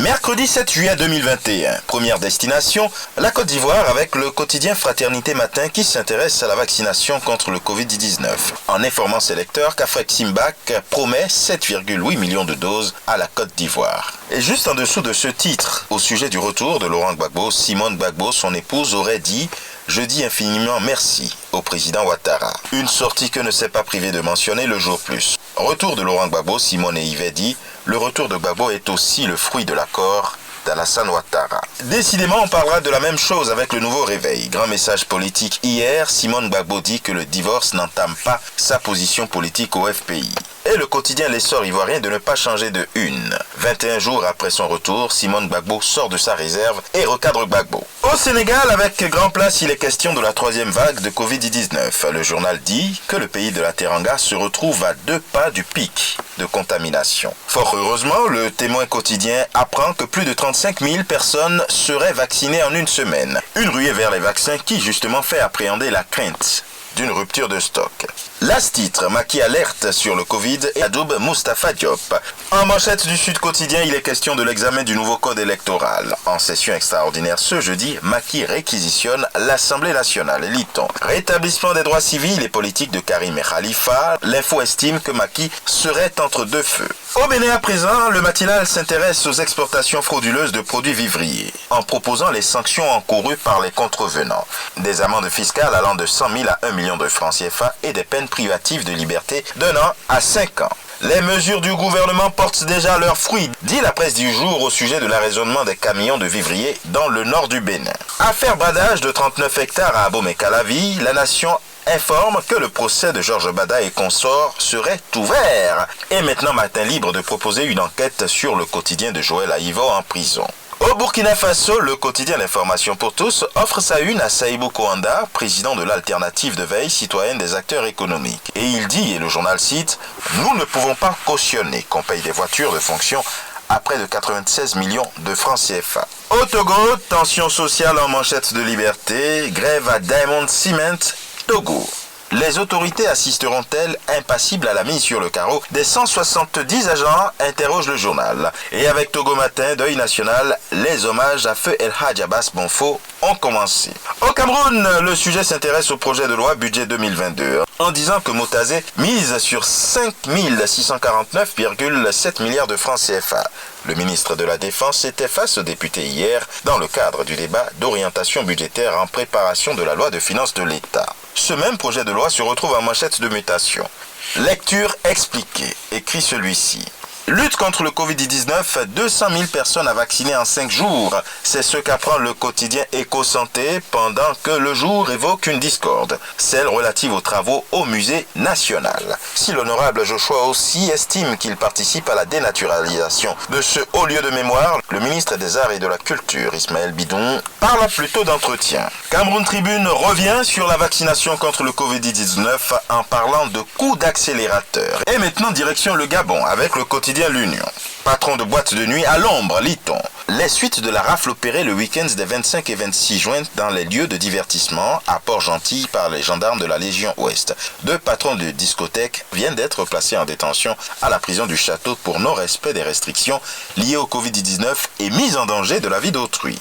Mercredi 7 juillet 2021, première destination, la Côte d'Ivoire avec le quotidien Fraternité Matin qui s'intéresse à la vaccination contre le Covid-19. En informant ses lecteurs qu'Afrek Simbak promet 7,8 millions de doses à la Côte d'Ivoire. Et juste en dessous de ce titre, au sujet du retour de Laurent Gbagbo, Simone Gbagbo, son épouse, aurait dit « Je dis infiniment merci au président Ouattara ». Une sortie que ne s'est pas privé de mentionner le jour plus. Retour de Laurent Gbagbo, Simone et Yves dit « Le retour de Gbagbo est aussi le fruit de l'accord d'Alassane Ouattara ». Décidément, on parlera de la même chose avec le nouveau réveil. Grand message politique hier, Simone Gbagbo dit que le divorce n'entame pas sa position politique au FPI. Et le quotidien L'Essor ivoirien de ne pas changer de une. 21 jours après son retour, Simone Gbagbo sort de sa réserve et recadre Gbagbo. Au Sénégal, avec Grand Place, il est question de la troisième vague de Covid-19. Le journal dit que le pays de la Teranga se retrouve à 2 pas du pic de contamination. Fort heureusement, le Témoin quotidien apprend que plus de 35 000 personnes seraient vaccinées en une semaine. Une ruée vers les vaccins qui justement fait appréhender la crainte d'une rupture de stock. L'As titre, Macky alerte sur le Covid et Adoub Moustapha Diop. En manchette du Sud Quotidien, il est question de l'examen du nouveau code électoral. En session extraordinaire ce jeudi, Macky réquisitionne l'Assemblée nationale. Lit-on. Rétablissement des droits civils et politiques de Karim et Khalifa. L'info estime que Macky serait entre deux feux. Au Bénin à présent, le matinal s'intéresse aux exportations frauduleuses de produits vivriers, en proposant les sanctions encourues par les contrevenants. Des amendes fiscales allant de 100 000 à 1 million de francs CFA et des peines privatives de liberté d'1 an à 5 ans. Les mesures du gouvernement portent déjà leurs fruits, dit la presse du jour au sujet de l'arraisonnement des camions de vivriers dans le nord du Bénin. Affaire bradage de 39 hectares à Abomey-Calavi, la nation informe que le procès de Georges Bada et consorts serait ouvert. Et maintenant, Matin Libre de proposer une enquête sur le quotidien de Joël Aïvo en prison. Au Burkina Faso, le quotidien L'Information pour tous offre sa une à Saïbou Kouanda, président de l'alternative de veille citoyenne des acteurs économiques. Et il dit, et le journal cite, « Nous ne pouvons pas cautionner qu'on paye des voitures de fonction à près de 96 millions de francs CFA. » Au Togo, tension sociale en manchette de Liberté, grève à Diamond Cement, Togo. Les autorités assisteront-elles impassibles à la mise sur le carreau des 170 agents, interroge le journal. Et avec Togo Matin, deuil national, les hommages à Feu El Hadj Abbas Bonfo ont commencé. Au Cameroun, le sujet s'intéresse au projet de loi budget 2022, en disant que Motazé mise sur 5 649,7 milliards de francs CFA. Le ministre de la Défense était face aux députés hier dans le cadre du débat d'orientation budgétaire en préparation de la loi de finances de l'État. Ce même projet de loi se retrouve en manchette de mutation. Lecture expliquée, écrit celui-ci. Lutte contre le Covid-19, 200 000 personnes à vacciner en 5 jours. C'est ce qu'apprend le quotidien Éco-Santé pendant que le jour évoque une discorde, celle relative aux travaux au musée national. Si l'honorable Joshua aussi estime qu'il participe à la dénaturalisation de ce haut lieu de mémoire, le ministre des Arts et de la Culture, Ismaël Bidon, parle plutôt d'entretien. Cameroun Tribune revient sur la vaccination contre le Covid-19 en parlant de coup d'accélérateur. Et maintenant, direction le Gabon avec le quotidien L'Union. Patron de boîte de nuit à l'ombre, lit-on. Les suites de la rafle opérée le week-end des 25 et 26 juin dans les lieux de divertissement à Port-Gentil par les gendarmes de la Légion Ouest. 2 patrons de discothèques viennent d'être placés en détention à la prison du Château pour non-respect des restrictions liées au Covid-19 et mise en danger de la vie d'autrui.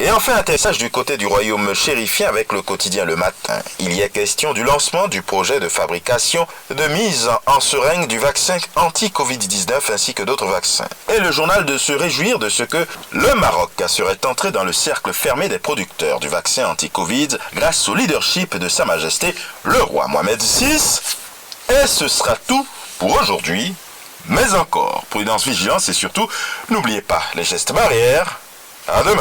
Et enfin, atterrissage du côté du royaume chérifien avec le quotidien Le Matin. Il y est question du lancement du projet de fabrication de mise en seringue du vaccin anti-Covid-19 ainsi que d'autres vaccins. Et le journal de se réjouir de ce que le Maroc serait entré dans le cercle fermé des producteurs du vaccin anti-Covid grâce au leadership de Sa Majesté le roi Mohamed VI. Et ce sera tout pour aujourd'hui. Mais encore, prudence, vigilance et surtout, n'oubliez pas les gestes barrières. À demain.